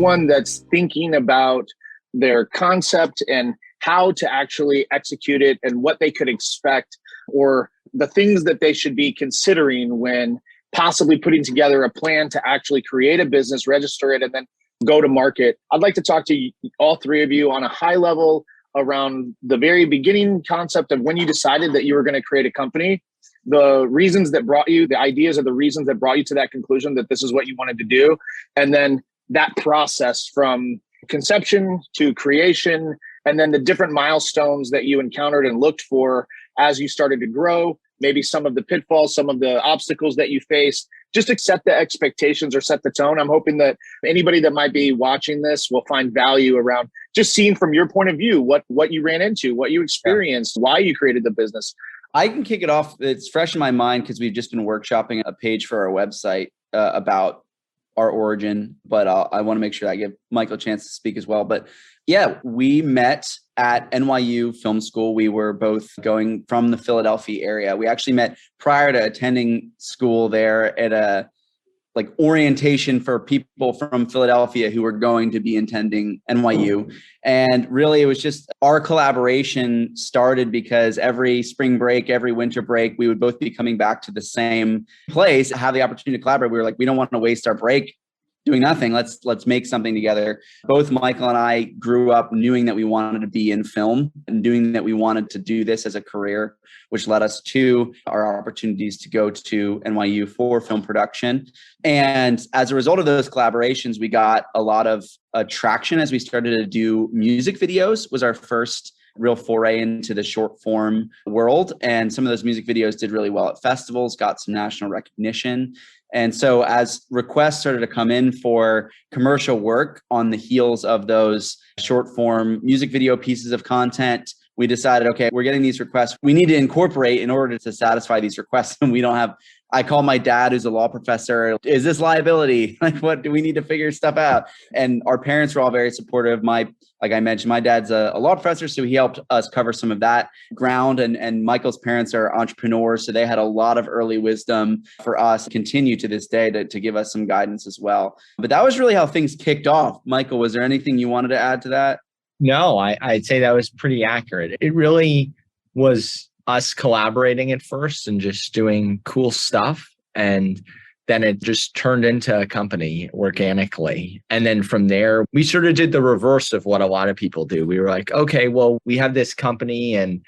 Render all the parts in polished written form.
anyone that's thinking about their concept and how to actually execute it and what they could expect, or the things that they should be considering when possibly putting together a plan to actually create a business, register it, and then go to market. I'd like to talk to all three of you on a high level around the very beginning concept of when you decided that you were going to create a company, the reasons that brought you, the ideas or the reasons that brought you to that conclusion that this is what you wanted to do, and then that process from conception to creation, and then the different milestones that you encountered and looked for as you started to grow, maybe some of the pitfalls, some of the obstacles that you faced. Just accept the expectations or set the tone. I'm hoping that anybody that might be watching this will find value around just seeing from your point of view what you ran into, what you experienced, why you created the business. I can kick it off. It's fresh in my mind because we've just been workshopping a page for our website about our origin, but I want to make sure I give Michael a chance to speak as well. But yeah, we met at NYU Film School. We were both going from the Philadelphia area. We actually met prior to attending school there at a orientation for people from Philadelphia who were going to be attending NYU. And really, it was just our collaboration started because every spring break, every winter break, we would both be coming back to the same place, have the opportunity to collaborate. We were like, we don't want to waste our break doing nothing. Let's make something together. Both Michael and I grew up knowing that we wanted to be in film and doing that we wanted to do this as a career, which led us to our opportunities to go to NYU for film production. And as a result of those collaborations, we got a lot of traction as we started to do music videos. Was our first real foray into the short form world. And some of those music videos did really well at festivals, got some national recognition. And so as requests started to come in for commercial work on the heels of those short form music video pieces of content, we decided, okay, we're getting these requests. We need to incorporate in order to satisfy these requests. And we don't have, I call my dad, who's a law professor, is this liability? What do we need to figure stuff out? And our parents were all very supportive. Like I mentioned, my dad's a law professor, so he helped us cover some of that ground. And Michael's parents are entrepreneurs, so they had a lot of early wisdom for us, continue to this day to give us some guidance as well. But that was really how things kicked off. Michael, was there anything you wanted to add to that? No, I'd say that was pretty accurate. It really was us collaborating at first and just doing cool stuff. And then it just turned into a company organically. And then from there, we sort of did the reverse of what a lot of people do. We were like, okay, well, we have this company and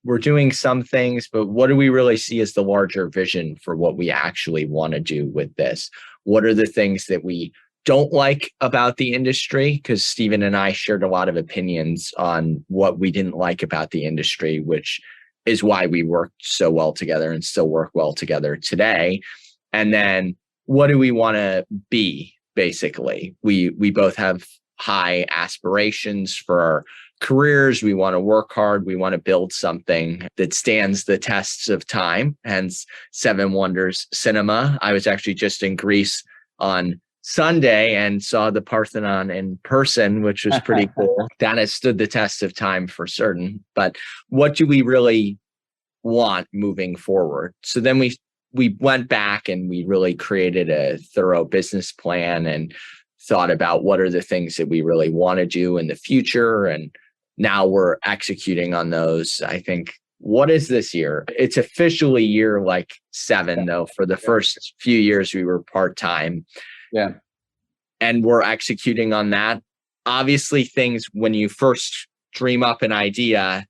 we're doing some things, but what do we really see as the larger vision for what we actually want to do with this? What are the things that we don't like about the industry? Because Stephen and I shared a lot of opinions on what we didn't like about the industry, which is why we worked so well together and still work well together today. And then what do we want to be, basically? We both have high aspirations for our careers. We want to work hard. We want to build something that stands the tests of time, hence Seven Wonders Cinema. I was actually just in Greece on Sunday and saw the Parthenon in person, which was pretty cool. That has stood the test of time for certain. But what do we really want moving forward? So then we went back and we really created a thorough business plan and thought about what are the things that we really want to do in the future. And now we're executing on those. I think, what is this year? It's officially year 7, though. For the first few years, we were part-time. Yeah. And we're executing on that. Obviously, things, when you first dream up an idea,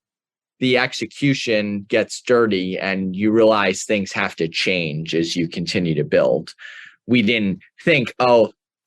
the execution gets dirty and you realize things have to change as you continue to build. We didn't think,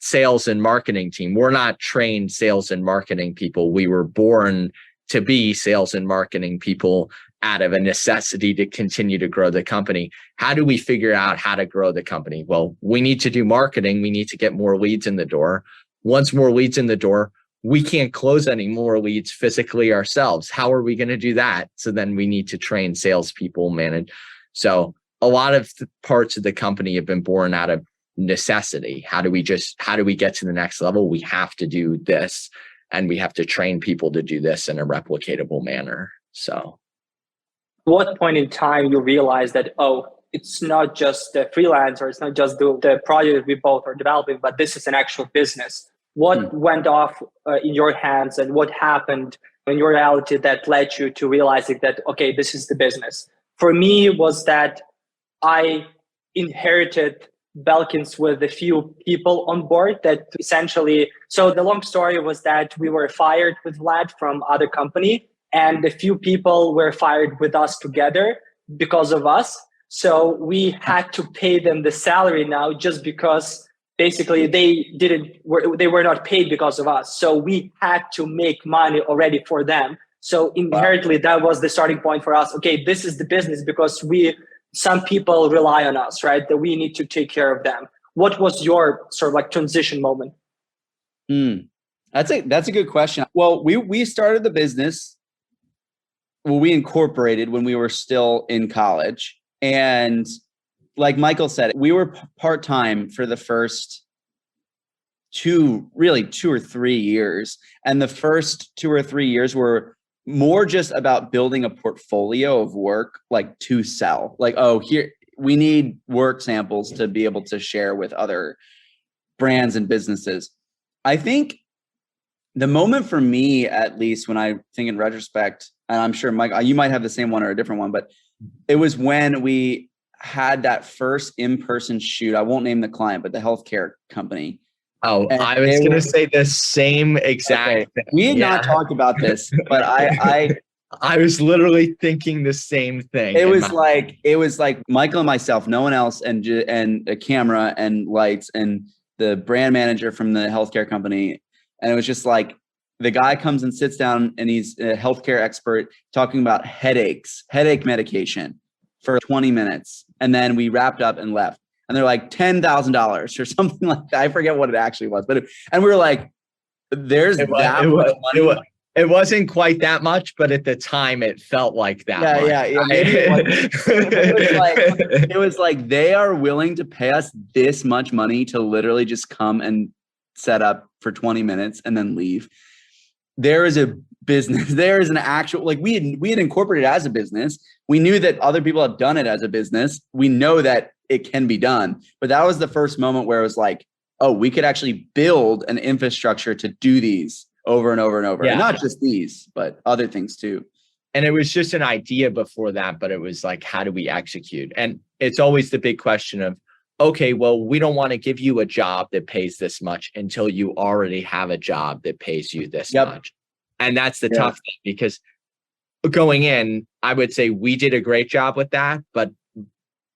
sales and marketing team. We're not trained sales and marketing people. We were born to be sales and marketing people out of a necessity to continue to grow the company. How do we figure out how to grow the company? Well, we need to do marketing. We need to get more leads in the door. Once more leads in the door, we can't close any more leads physically ourselves. How are we going to do that? So then we need to train salespeople, manage. So a lot of the parts of the company have been born out of necessity. How do we get to the next level? We have to do this, and we have to train people to do this in a replicatable manner. So what point in time you realize that, it's not just a freelancer, it's not just the project that we both are developing, but this is an actual business. What went off in your hands, and what happened in your reality that led you to realizing that, okay, this is the business? For me was that I inherited Belkins with a few people on board that essentially, so the long story was that we were fired with Vlad from other company, and a few people were fired with us together because of us. So we had to pay them the salary now just because basically they were not paid because of us. So we had to make money already for them. So inherently that was the starting point for us. Okay, this is the business because some people rely on us, right? That we need to take care of them. What was your sort of like transition moment? That's a good question. Well, we started the business. Well, we incorporated when we were still in college. And like Michael said, we were part-time for the first 2 or 3 years. And the first 2 or 3 years were more just about building a portfolio of work, like to sell. Like, oh, here, we need work samples to be able to share with other brands and businesses. I think the moment for me, at least when I think in retrospect, and I'm sure Mike, you might have the same one or a different one, but it was when we had that first in-person shoot. I won't name the client, but the healthcare company. Oh, and I was going to say the same exact thing. We had not talked about this, but I was literally thinking the same thing. It was like Michael and myself, no one else, and a camera and lights and the brand manager from the healthcare company. And it was just like, the guy comes and sits down and he's a healthcare expert talking about headache medication for 20 minutes. And then we wrapped up and left. And they're like $10,000 or something like that. I forget what it actually was, and we were like, there's that much money. It wasn't quite that much, but at the time it felt like that. Yeah. Maybe it was like they are willing to pay us this much money to literally just come and set up for 20 minutes and then leave. There is a business. There is an actual, like we had incorporated it as a business. We knew that other people have done it as a business. We know that it can be done. But that was the first moment where it was like, oh, we could actually build an infrastructure to do these over and over and over. Yeah. And not just these, but other things too. And it was just an idea before that, but it was like, how do we execute? And it's always the big question of, okay, well, we don't want to give you a job that pays this much until you already have a job that pays you this much. And that's the tough thing, because going in, I would say we did a great job with that, but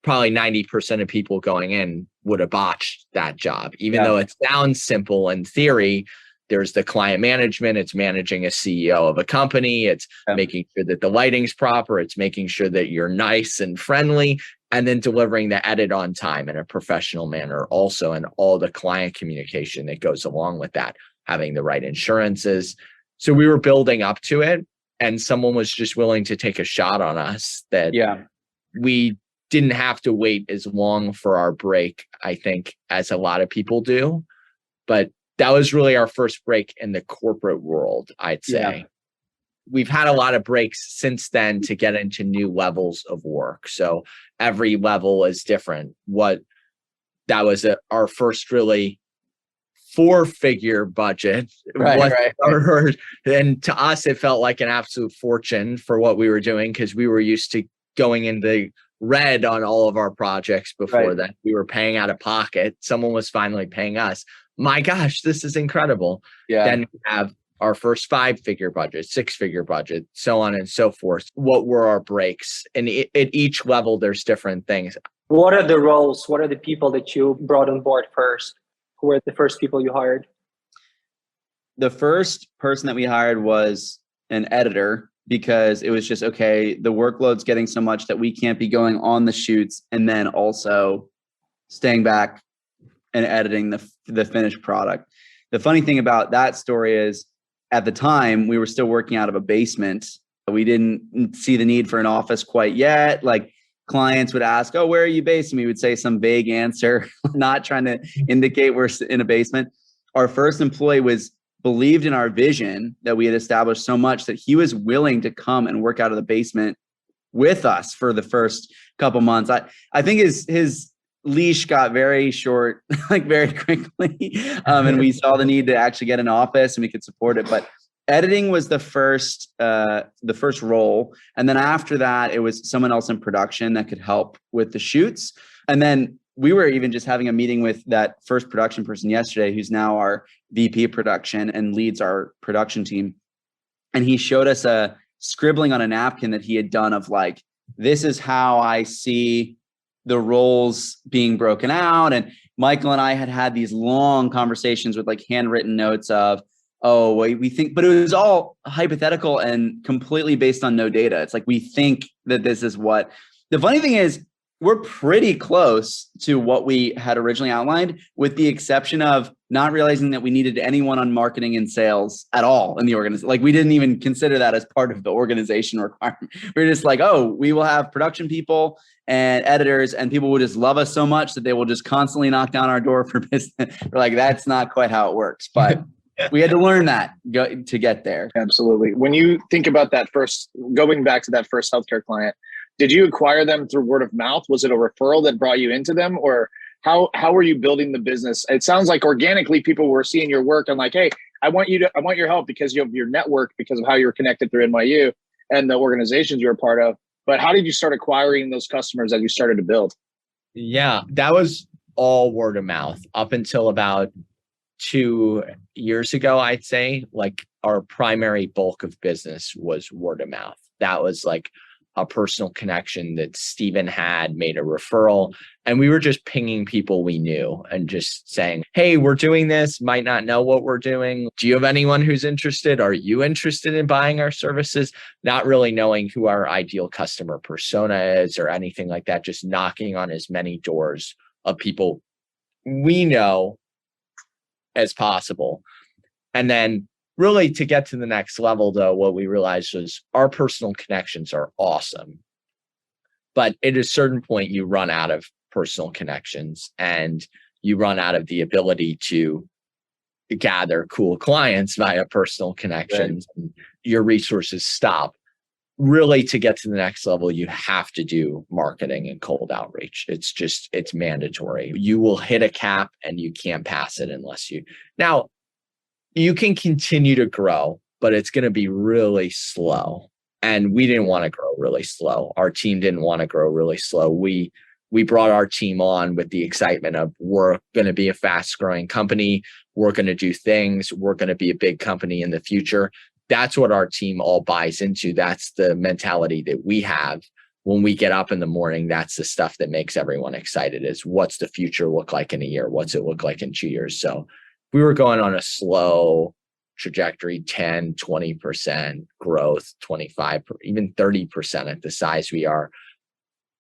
probably 90% of people going in would have botched that job, even though it sounds simple in theory. There's the client management. It's managing a CEO of a company. It's making sure that the lighting's proper. It's making sure that you're nice and friendly, and then delivering the edit on time in a professional manner also, and all the client communication that goes along with that, having the right insurances. So we were building up to it, and someone was just willing to take a shot on us that we didn't have to wait as long for our break, I think, as a lot of people do. But that was really our first break in the corporate world, I'd say. Yeah. We've had a lot of breaks since then to get into new levels of work. So every level is different. That was our first really 4-figure budget. Right. And to us, it felt like an absolute fortune for what we were doing, because we were used to going in the red on all of our projects before that. We were paying out of pocket. Someone was finally paying us. My gosh, this is incredible. Yeah. Then we have our first 5-figure budget, 6-figure budget, so on and so forth. What were our breaks? And at each level, there's different things. What are the roles? What are the people that you brought on board first? Who were the first people you hired? The first person that we hired was an editor, because it was just, okay, the workload's getting so much that we can't be going on the shoots and then also staying back and editing the finished product. The funny thing about that story is, at the time, we were still working out of a basement. We didn't see the need for an office quite yet. Like, clients would ask, oh, where are you based? And we would say some vague answer, not trying to indicate we're in a basement. Our first employee believed in our vision that we had established so much that he was willing to come and work out of the basement with us for the first couple months. I think his leash got very short, like very quickly. And we saw the need to actually get an office and we could support it. But editing was the first role. And then after that, it was someone else in production that could help with the shoots. And then we were even just having a meeting with that first production person yesterday, who's now our VP production and leads our production team. And he showed us a scribbling on a napkin that he had done of like, this is how I see the roles being broken out. And Michael and I had these long conversations with like handwritten notes of, oh, we think, but it was all hypothetical and completely based on no data. It's like, we think that this is what. The funny thing is, we're pretty close to what we had originally outlined, with the exception of not realizing that we needed anyone on marketing and sales at all in the organization. Like, we didn't even consider that as part of the organization requirement. We were just like, oh, we will have production people and editors, and people will just love us so much that they will just constantly knock down our door for business. We're like, that's not quite how it works, but we had to learn that to get there. Absolutely. When you think about that going back to that first healthcare client, did you acquire them through word of mouth? Was it a referral that brought you into them, or how were you building the business? It sounds like organically people were seeing your work and like, hey, I want your help because you have your network, because of how you're connected through NYU and the organizations you're a part of. But how did you start acquiring those customers as you started to build? Yeah, that was all word of mouth up until about 2 years ago. I'd say like our primary bulk of business was word of mouth. That was like a personal connection that Steven had made a referral. And we were just pinging people we knew and just saying, hey, we're doing this, might not know what we're doing. Do you have anyone who's interested? Are you interested in buying our services? Not really knowing who our ideal customer persona is or anything like that, just knocking on as many doors of people we know as possible. And then really, to get to the next level, though, what we realized was our personal connections are awesome. But at a certain point, you run out of personal connections and you run out of the ability to gather cool clients via personal connections. Right. And your resources stop. Really, to get to the next level, you have to do marketing and cold outreach. It's mandatory. You will hit a cap and you can't pass it unless you. Now, you can continue to grow, but it's going to be really slow. And we didn't want to grow really slow. Our team didn't want to grow really slow. We brought our team on with the excitement of, we're going to be a fast growing company. We're going to do things. We're going to be a big company in the future. That's what our team all buys into. That's the mentality that we have. When we get up in the morning, that's the stuff that makes everyone excited, is what's the future look like in a year? What's it look like in 2 years? So we were going on a slow trajectory, 10, 20% growth, 25, even 30% at the size we are.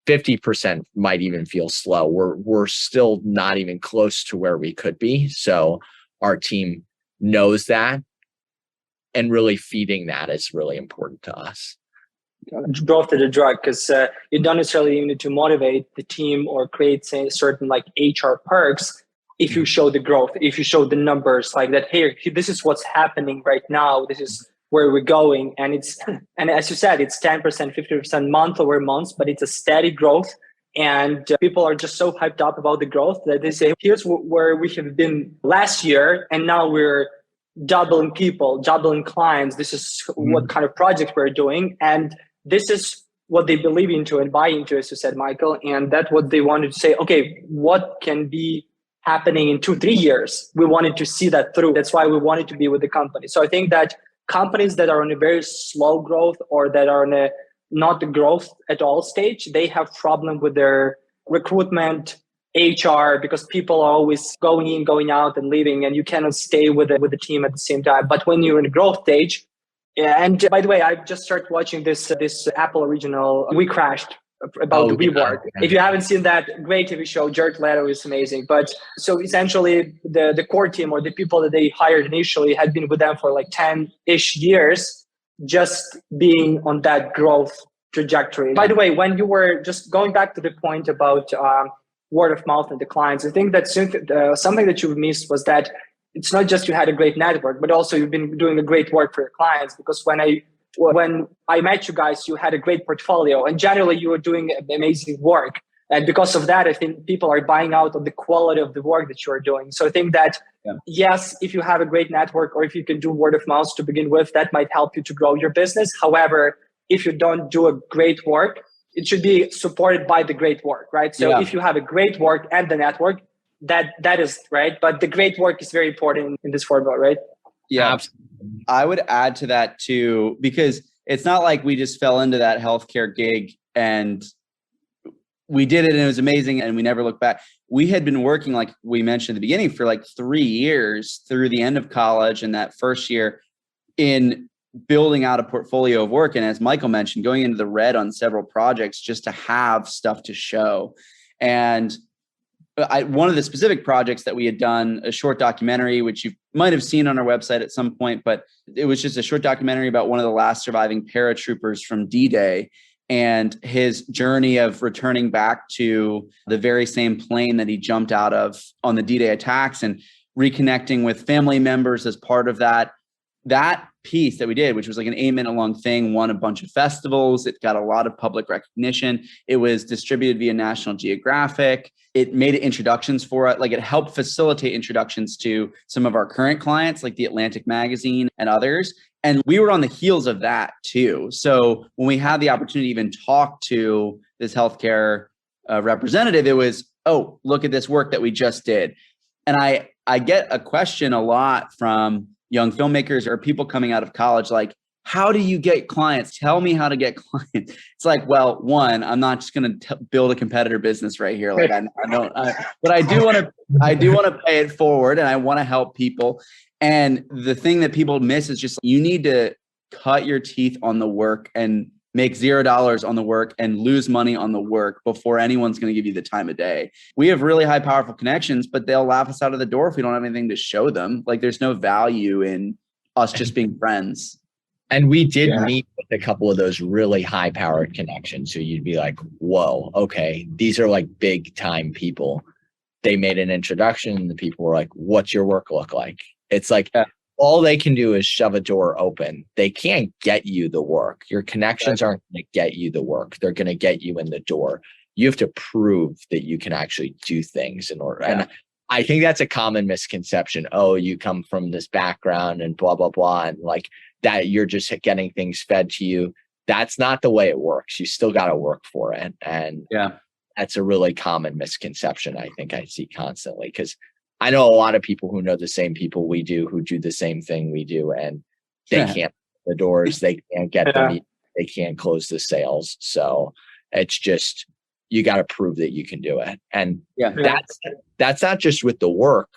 50% might even feel slow. We're still not even close to where we could be. So our team knows that, and really feeding that is really important to us. Growth is a drug, because you don't necessarily need to motivate the team or create certain like HR perks. If you show the growth, if you show the numbers like that, hey, this is what's happening right now, this is where we're going. And as you said, it's 10%, 50% month over month, but it's a steady growth. And people are just so hyped up about the growth that they say, here's where we have been last year. And now we're doubling people, doubling clients. This is what kind of projects we're doing. And this is what they believe into and buy into, as you said, Michael. And that's what they wanted to say, okay, what can be happening in 2-3 years? We wanted to see that through. That's why we wanted to be with the company. So I think that companies that are on a very slow growth, or that are on a not the growth at all stage, they have problem with their recruitment, HR, because people are always going in, going out and leaving, and you cannot stay with the team at the same time. But when you're in a growth stage, and by the way, I just started watching this Apple original, We Crashed, about the WeWork. If you haven't seen that, great TV show. Jared Leto is amazing. But so essentially the core team, or the people that they hired initially, had been with them for like 10-ish years, just being on that growth trajectory. By the way, when you were just going back to the point about word of mouth and the clients, I think that something that you missed was that it's not just you had a great network, but also you've been doing a great work for your clients. Because when I when I met you guys, you had a great portfolio and generally you were doing amazing work. And because of that, I think people are buying out on the quality of the work that you're doing. So I think that, yes, if you have a great network or if you can do word of mouth to begin with, that might help you to grow your business. However, if you don't do a great work, it should be supported by the great work, right? So if you have a great work and the network, that is right. But the great work is very important in this formula, right? Yeah, absolutely. I would add to that too, because it's not like we just fell into that healthcare gig and we did it and it was amazing and we never looked back. We had been working, like we mentioned at the beginning, for like 3 years through the end of college and that first year in building out a portfolio of work. And as Michael mentioned, going into the red on several projects just to have stuff to show. And one of the specific projects that we had done, a short documentary, which you might have seen on our website at some point, but it was just a short documentary about one of the last surviving paratroopers from D-Day and his journey of returning back to the very same plane that he jumped out of on the D-Day attacks and reconnecting with family members as part of that. That piece that we did, which was like an 8-minute long thing, won a bunch of festivals. It got a lot of public recognition. It was distributed via National Geographic. It made introductions for it. Like it helped facilitate introductions to some of our current clients, like the Atlantic Magazine and others. And we were on the heels of that too. So when we had the opportunity to even talk to this healthcare representative, it was, oh, look at this work that we just did. And I get a question a lot from young filmmakers or people coming out of college, like, how do you get clients? Tell me how to get clients. It's like, well, one, I'm not just going to build a competitor business right here. Like but I do want to pay it forward and I want to help people. And the thing that people miss is just, you need to cut your teeth on the work and make $0 on the work and lose money on the work before anyone's going to give you the time of day. We have really high, powerful connections, but they'll laugh us out of the door if we don't have anything to show them. Like there's no value in us just being friends. And we did meet with a couple of those really high powered connections. So you'd be like, whoa, okay, these are like big time people. They made an introduction and the people were like, what's your work look like? It's like, all they can do is shove a door open. They can't get you the work. Your connections aren't going to get you the work. They're going to get you in the door. You have to prove that you can actually do things in order. And I think that's a common misconception. Oh, you come from this background and blah, blah, blah. And like that, you're just getting things fed to you. That's not the way it works. You still got to work for it. And that's a really common misconception I think I see constantly, because I know a lot of people who know the same people we do, who do the same thing we do, and they can't open the doors, they can't get the meet, they can't close the sales. So it's just, you got to prove that you can do it. And that's not just with the work,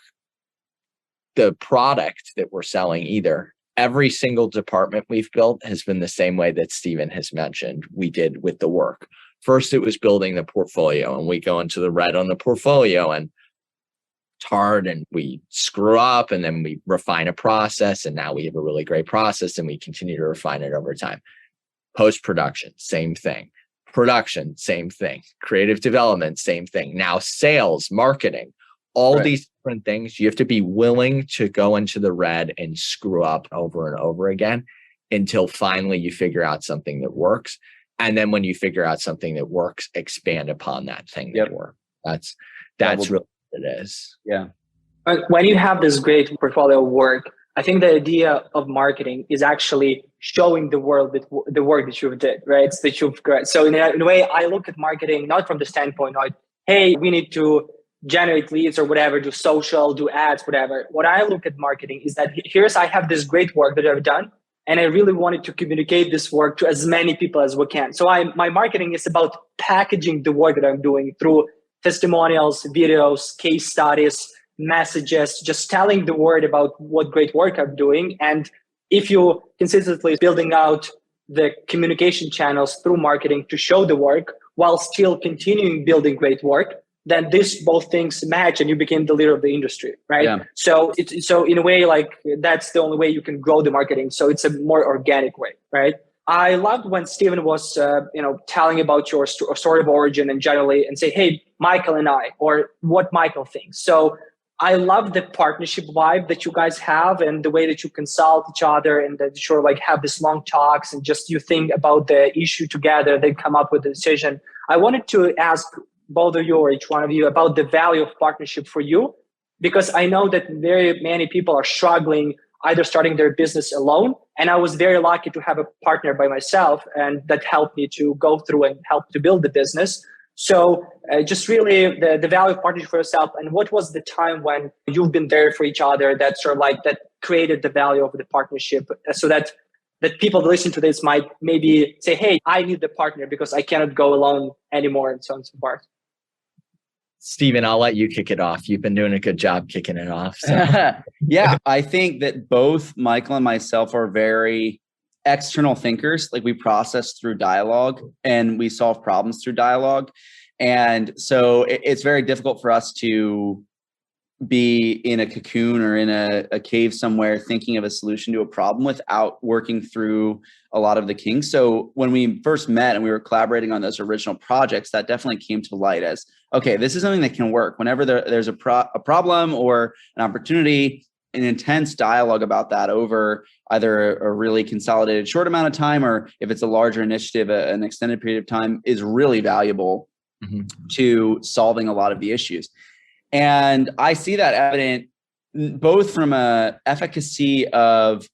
the product that we're selling either. Every single department we've built has been the same way that Steven has mentioned we did with the work. First, it was building the portfolio, and we go into the red on the portfolio and it's hard and we screw up, and then we refine a process, and now we have a really great process and we continue to refine it over time. Post-production, same thing. Production, same thing. Creative development, same thing. Now sales, marketing, all these different things. You have to be willing to go into the red and screw up over and over again until finally you figure out something that works. And then when you figure out something that works, expand upon that thing that works. That's really what it is. Yeah. When you have this great portfolio of work, I think the idea of marketing is actually showing the world that the work that you've did, right? That you've got. So in a way, I look at marketing not from the standpoint of, hey, we need to generate leads or whatever, do social, do ads, whatever. What I look at marketing is that I have this great work that I've done, and I really wanted to communicate this work to as many people as we can. So my marketing is about packaging the work that I'm doing through testimonials, videos, case studies, messages, just telling the word about what great work I'm doing. And if you consistently building out the communication channels through marketing to show the work while still continuing building great work, then this both things match and you became the leader of the industry, right? Yeah. So in a way, like that's the only way you can grow the marketing. So it's a more organic way, right? I loved when Steven was, telling about your story of origin and generally and say, hey, Michael and I, or what Michael thinks. So I love the partnership vibe that you guys have and the way that you consult each other and that you like have these long talks and just you think about the issue together, then come up with a decision. I wanted to ask both of you or each one of you about the value of partnership for you, because I know that very many people are struggling either starting their business alone. And I was very lucky to have a partner by myself, and that helped me to go through and help to build the business. So just really the value of partnership for yourself, and what was the time when you've been there for each other that sort of like that created the value of the partnership, so that people that listen to this might maybe say, hey, I need the partner because I cannot go alone anymore, and so on and so forth. Steven, I'll let you kick it off. You've been doing a good job kicking it off. So. Yeah, I think that both Michael and myself are very external thinkers. Like we process through dialogue and we solve problems through dialogue. And so it's very difficult for us to be in a cocoon or in a cave somewhere thinking of a solution to a problem without working through a lot of the kinks. So when we first met and we were collaborating on those original projects, that definitely came to light as, okay, this is something that can work. Whenever there's a problem or an opportunity, an intense dialogue about that over either a really consolidated short amount of time, or if it's a larger initiative, an extended period of time, is really valuable to solving a lot of the issues. And I see that evident both from a efficacy of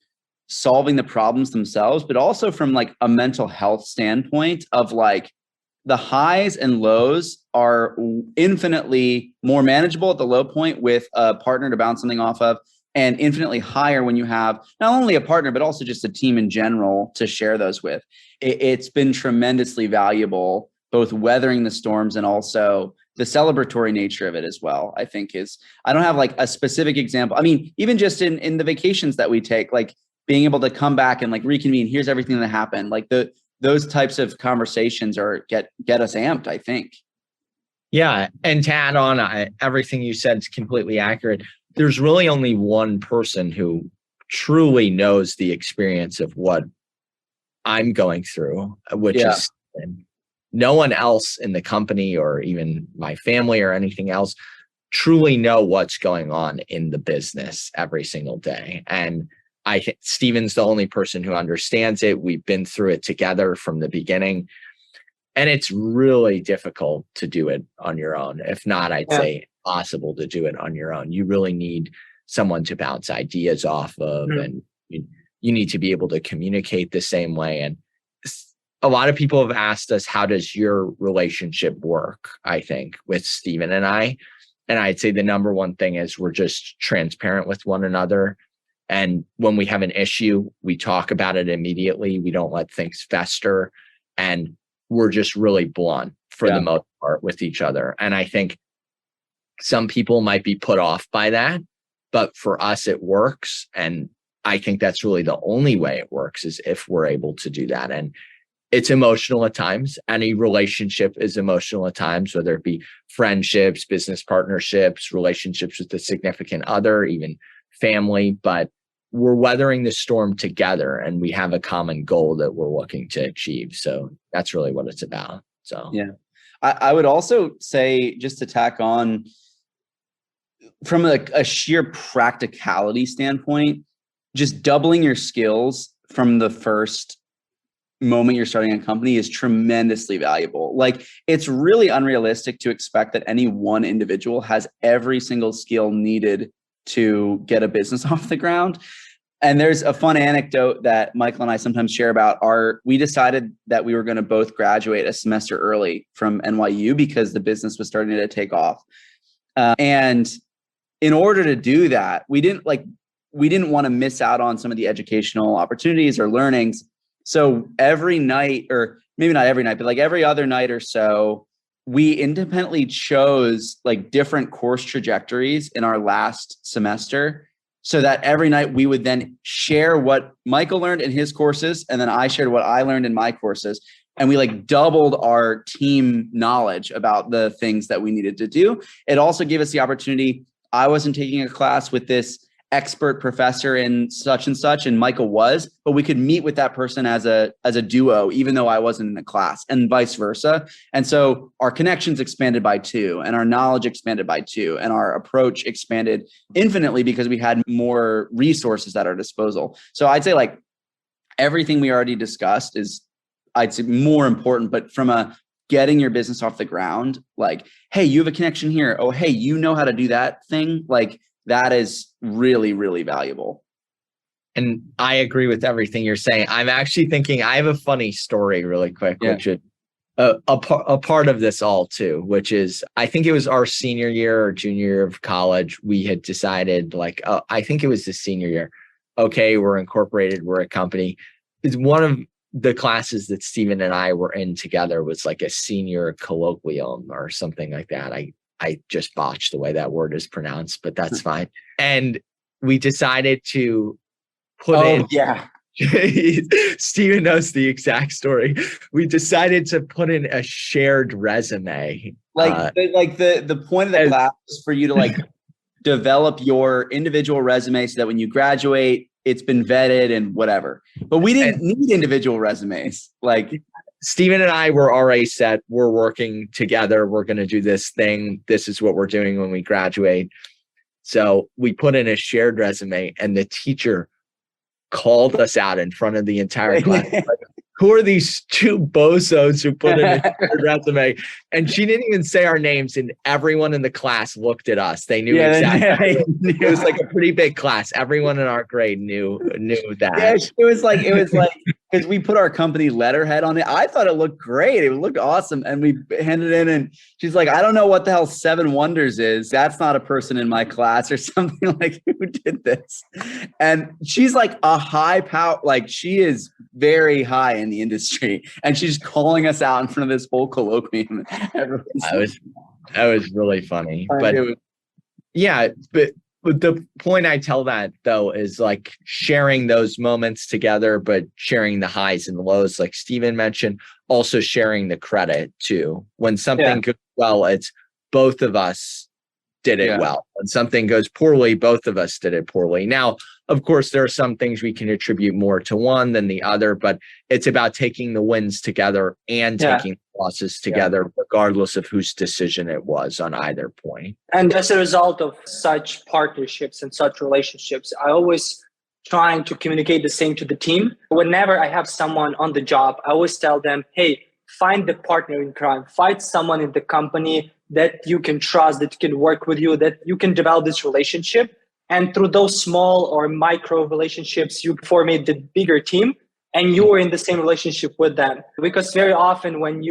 solving the problems themselves, but also from like a mental health standpoint of like the highs and lows are infinitely more manageable at the low point with a partner to bounce something off of, and infinitely higher when you have not only a partner, but also just a team in general to share those with. It's been tremendously valuable, both weathering the storms and also the celebratory nature of it as well, I think is, I don't have like a specific example. I mean, even just in the vacations that we take, like being able to come back and like reconvene, here's everything that happened. Like those types of conversations are get us amped, I think. Yeah. And to add on, everything you said is completely accurate. There's really only one person who truly knows the experience of what I'm going through, which is no one else in the company or even my family or anything else truly know what's going on in the business every single day. And I think Steven's the only person who understands it. We've been through it together from the beginning. And it's really difficult to do it on your own. If not, I'd say possible to do it on your own. You really need someone to bounce ideas off of, and you need to be able to communicate the same way. And a lot of people have asked us, how does your relationship work, I think, with Steven and I? And I'd say the number one thing is we're just transparent with one another. And when we have an issue, we talk about it immediately. We don't let things fester. And we're just really blunt for the most part with each other. And I think some people might be put off by that, but for us, it works. And I think that's really the only way it works, is if we're able to do that. And it's emotional at times. Any relationship is emotional at times, whether it be friendships, business partnerships, relationships with the significant other, even family. But we're weathering the storm together, and we have a common goal that we're looking to achieve. So that's really what it's about. So yeah, I would also say, just to tack on from a sheer practicality standpoint, just doubling your skills from the first moment you're starting a company is tremendously valuable. Like, it's really unrealistic to expect that any one individual has every single skill needed to get a business off the ground. And there's a fun anecdote that Michael and I sometimes share about we decided that we were going to both graduate a semester early from NYU because the business was starting to take off. And in order to do that, we didn't want to miss out on some of the educational opportunities or learnings. So every night, or maybe not every night, but like every other night or so, we independently chose like different course trajectories in our last semester, so that every night we would then share what Michael learned in his courses, and then I shared what I learned in my courses. And we like doubled our team knowledge about the things that we needed to do. It also gave us the opportunity. I wasn't taking a class with this expert professor in such and such, and Michael was, but we could meet with that person as a duo, even though I wasn't in the class, and vice versa. And so our connections expanded by 2, and our knowledge expanded by 2, and our approach expanded infinitely because we had more resources at our disposal. So I'd say like everything we already discussed is, I'd say, more important, but from a getting your business off the ground, like, hey, you have a connection here. Oh, hey, you know how to do that thing. Like, that is really, really valuable. And I agree with everything you're saying. I'm actually thinking, I have a funny story really quick, which is a part of this all too, which is, I think it was our senior year or junior year of college. We had decided like, I think it was the senior year. Okay, we're incorporated, we're a company. It's one of the classes that Steven and I were in together was like a senior colloquium or something like that. I just botched the way that word is pronounced, but that's fine. And we decided to put in. Yeah. Steven knows the exact story. We decided to put in a shared resume. The point of the class is for you to like develop your individual resume so that when you graduate, it's been vetted and whatever. But we didn't need individual resumes. Like, Steven and I were already set. We're working together. We're going to do this thing. This is what we're doing when we graduate. So we put in a shared resume, and the teacher called us out in front of the entire class. Like, who are these 2 bozos who put in a shared resume? And she didn't even say our names, and everyone in the class looked at us. They knew exactly. It was like a pretty big class. Everyone in our grade knew that. Yeah, it was like because we put our company letterhead on it. I thought it looked great. It looked awesome. And we handed it in, and she's like, I don't know what the hell 7 Wonders is. That's not a person in my class or something. Like, who did this? And she's like a high power, like she is very high in the industry. And she's calling us out in front of this whole colloquium. That was really funny. But but the point I tell that though is like sharing those moments together, but sharing the highs and the lows, like Steven mentioned, also sharing the credit too. When something goes well, it's both of us did it well. When something goes poorly, both of us did it poorly. Now, of course, there are some things we can attribute more to one than the other, but it's about taking the wins together and taking the losses together, regardless of whose decision it was on either point. And as a result of such partnerships and such relationships, I always trying to communicate the same to the team. Whenever I have someone on the job, I always tell them, hey, find the partner in crime, find someone in the company that you can trust, that can work with you, that you can develop this relationship. And through those small or micro relationships, you formate the bigger team, and you are in the same relationship with them. Because very often when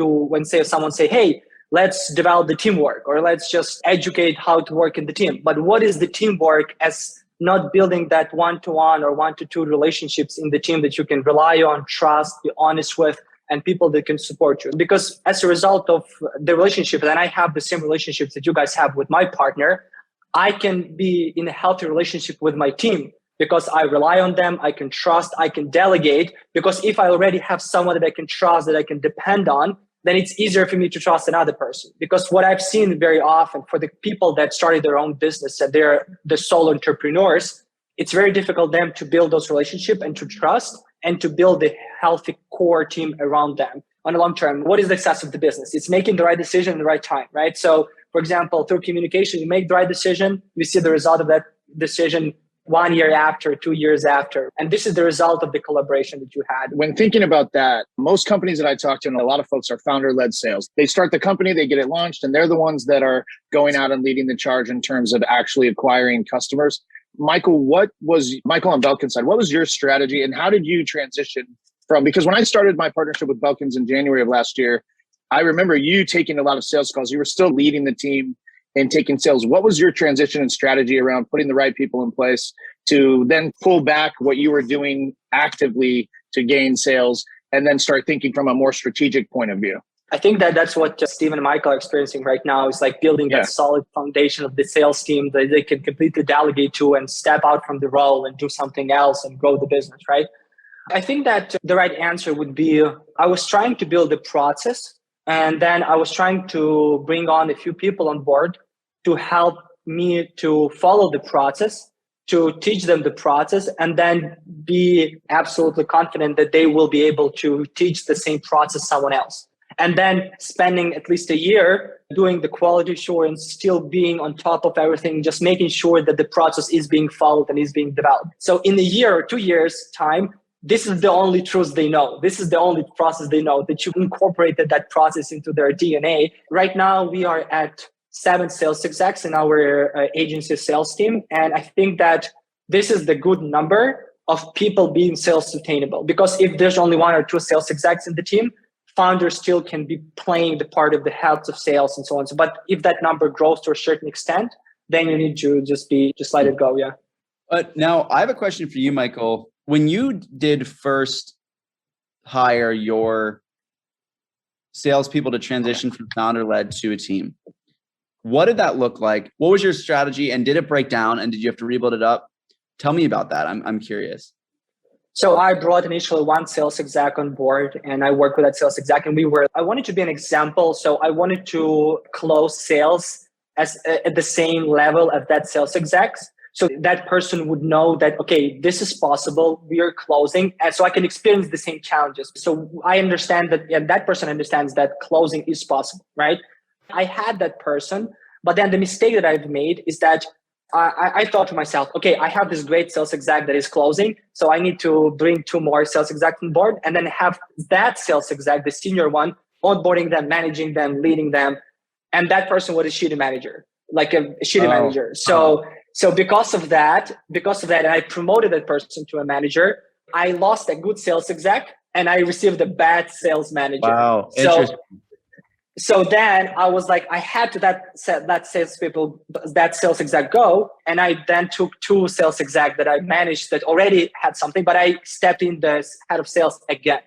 someone say, hey, let's develop the teamwork, or let's just educate how to work in the team. But what is the teamwork as not building that one-to-one or one-to-two relationships in the team that you can rely on, trust, be honest with, and people that can support you? Because as a result of the relationship, and I have the same relationships that you guys have with my partner, I can be in a healthy relationship with my team because I rely on them, I can trust, I can delegate. Because if I already have someone that I can trust, that I can depend on, then it's easier for me to trust another person. Because what I've seen very often for the people that started their own business and they're the sole entrepreneurs, it's very difficult for them to build those relationships and to trust and to build a healthy core team around them on the long term. What is the success of the business? It's making the right decision at the right time, right? So for example, through communication, you make the right decision, you see the result of that decision 1 year after, 2 years after. And this is the result of the collaboration that you had. When thinking about that, most companies that I talk to, and a lot of folks are founder-led sales. They start the company, they get it launched, and they're the ones that are going out and leading the charge in terms of actually acquiring customers. Michael on Belkins side, what was your strategy and how did you transition from, because when I started my partnership with Belkins in January of last year, I remember you taking a lot of sales calls. You were still leading the team and taking sales. What was your transition and strategy around putting the right people in place to then pull back what you were doing actively to gain sales and then start thinking from a more strategic point of view? I think that's what Steve and Michael are experiencing right now, is like building that solid foundation of the sales team that they can completely delegate to and step out from the role and do something else and grow the business, right? I think that the right answer would be, I was trying to build a process, and then I was trying to bring on a few people on board to help me to follow the process, to teach them the process and then be absolutely confident that they will be able to teach the same process someone else. And then spending at least a year doing the quality assurance, still being on top of everything, just making sure that the process is being followed and is being developed. So in a year or 2 years time, this is the only truth they know. This is the only process they know, that you incorporated that process into their DNA. Right now, we are at 7 sales execs in our agency sales team. And I think that this is the good number of people being sales sustainable. Because if there's only 1 or 2 sales execs in the team, founders still can be playing the part of the heads of sales and so on. So, but if that number grows to a certain extent, then you need to just let it go. Yeah. But now I have a question for you, Michael. When you did first hire your salespeople to transition from founder-led to a team, what did that look like? What was your strategy, and did it break down, and did you have to rebuild it up? Tell me about that. I'm curious. So I brought initially 1 sales exec on board, and I worked with that sales exec, and I wanted to be an example. So I wanted to close sales at the same level as that sales exec. So that person would know that, okay, this is possible, we are closing, and so I can experience the same challenges. So I understand that, and that person understands that closing is possible, right? I had that person, but then the mistake that I've made is that I thought to myself, okay, I have this great sales exec that is closing, so I need to bring 2 more sales execs on board and then have that sales exec, the senior one, onboarding them, managing them, leading them. And that person was a shitty manager, like a shitty manager. So because of that, and I promoted that person to a manager, I lost a good sales exec and I received a bad sales manager. Wow, interesting. So then I was like, I had to that sales exec go. And I then took 2 sales exec that I managed that already had something, but I stepped in the head of sales again.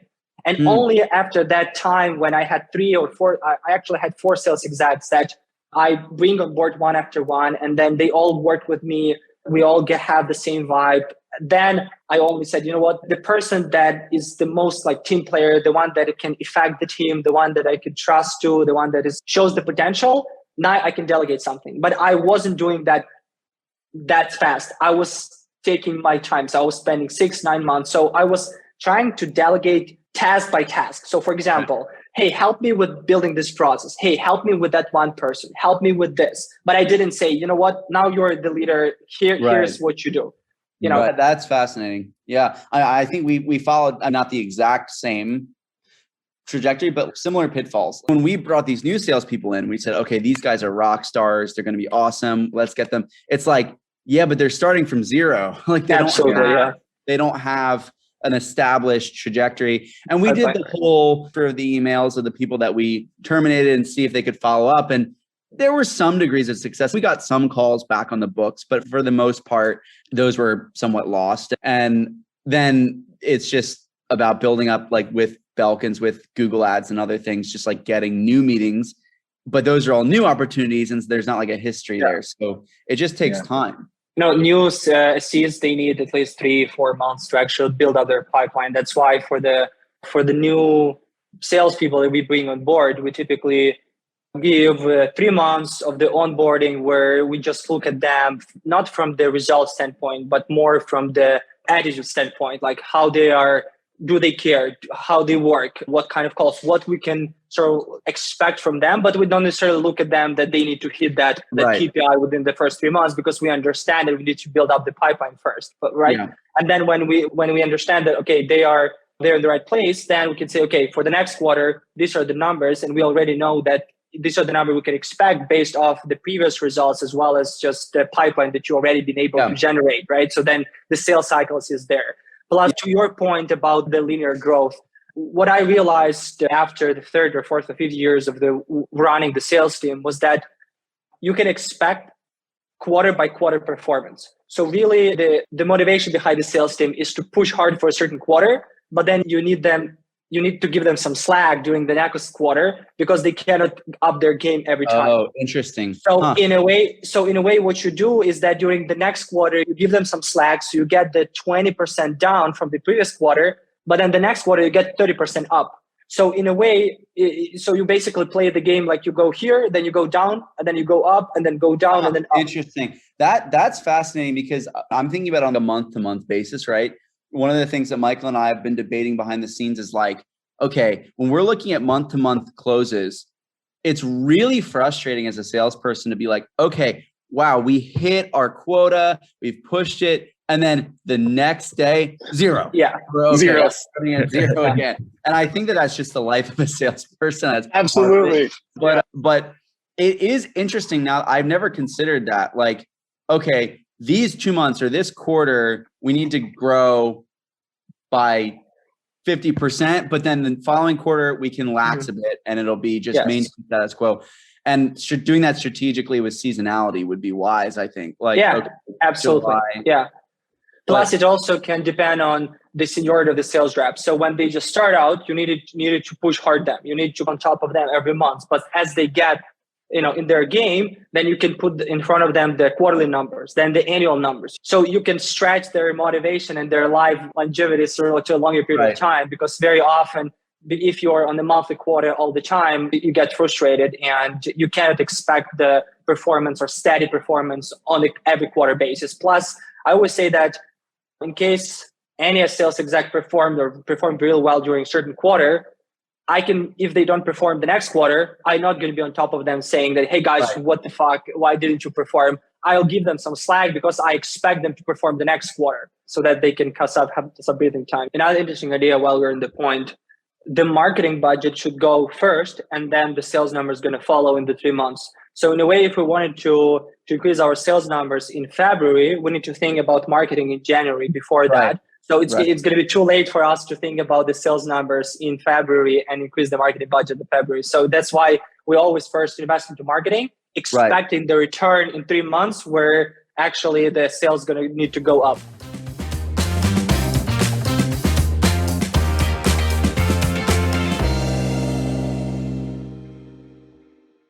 And only after that time, when I had 3 or 4, I actually had 4 sales execs that I bring on board one after one, and then they all work with me. We all have the same vibe. Then I always said, you know what, the person that is the most like team player, the one that can affect the team, the one that I could trust to, the one that shows the potential, now I can delegate something. But I wasn't doing that fast. I was taking my time. So I was spending 6-9 months. So I was trying to delegate task by task. So for example, hey, help me with building this process. Hey, help me with that one person. Help me with this. But I didn't say, you know what, now you're the leader. Here's what you do. You know, that's fascinating. Yeah. I think we followed not the exact same trajectory, but similar pitfalls. When we brought these new salespeople in, we said, okay, these guys are rock stars. They're going to be awesome. Let's get them. It's like, yeah, but they're starting from zero. Like they don't have an established trajectory. And we did the whole for the emails of the people that we terminated and see if they could follow up. And there were some degrees of success. We got some calls back on the books, but for the most part, those were somewhat lost. And then it's just about building up, like with Belkins, with Google Ads and other things, just like getting new meetings. But those are all new opportunities, and there's not like a history there. So it just takes time. New seeds, they need at least 3-4 months to actually build up their pipeline. That's why for the new salespeople that we bring on board, we typically give 3 months of the onboarding where we just look at them, not from the result standpoint, but more from the attitude standpoint, like how they are, do they care, how they work, what kind of calls, what we can sort of expect from them, but we don't necessarily look at them that they need to hit that KPI within the first 3 months, because we understand that we need to build up the pipeline first, And then when we understand that, okay, they're in the right place, then we can say, okay, for the next quarter, these are the numbers, and we already know that these are the numbers we can expect based off the previous results, as well as just the pipeline that you already been able to generate, right? So then the sales cycles is there. Plus, to your point about the linear growth, what I realized after the 3rd or 4th or 5th years of running the sales team was that you can expect quarter by quarter performance. So really the motivation behind the sales team is to push hard for a certain quarter, but then you need to give them some slack during the next quarter because they cannot up their game every time. Oh, interesting. So in a way, what you do is that during the next quarter, you give them some slack. So you get the 20% down from the previous quarter, but then the next quarter, you get 30% up. So in a way, so you basically play the game like you go here, then you go down, and then you go up, and then go down, and then up. Interesting. That's fascinating because I'm thinking about it on a month-to-month basis, right? One of the things that Michael and I have been debating behind the scenes is like, okay, when we're looking at month-to-month closes, it's really frustrating as a salesperson to be like, okay, wow, we hit our quota, we've pushed it, and then the next day, zero. Yeah, okay, zero. Zero again. And I think that that's just the life of a salesperson. That's Absolutely. But it is interesting now. I've never considered that. Like, okay, these 2 months or this quarter, we need to grow by 50%, but then the following quarter we can lax a bit and it'll be just maintain status quo. And doing that strategically with seasonality would be wise, I think. Like, okay, absolutely. July. Plus, it also can depend on the seniority of the sales rep. So when they just start out, you needed to push hard them. You need to be on top of them every month. But as they get, in their game, then you can put in front of them the quarterly numbers, then the annual numbers. So you can stretch their motivation and their life longevity to a longer period of time. Because very often, if you're on the monthly quarter all the time, you get frustrated and you cannot expect the performance or steady performance on every quarter basis. Plus, I always say that in case any sales exec performed real well during a certain quarter, if they don't perform the next quarter, I'm not going to be on top of them saying that, hey guys, what the fuck? Why didn't you perform? I'll give them some slack because I expect them to perform the next quarter so that they can have some breathing time. Another interesting idea while we're in the point, the marketing budget should go first and then the sales number is going to follow in the 3 months. So in a way, if we wanted to increase our sales numbers in February, we need to think about marketing in January before that. So it's going to be too late for us to think about the sales numbers in February and increase the marketing budget in February. So that's why we always first invest into marketing, expecting the return in 3 months where actually the sales going to need to go up.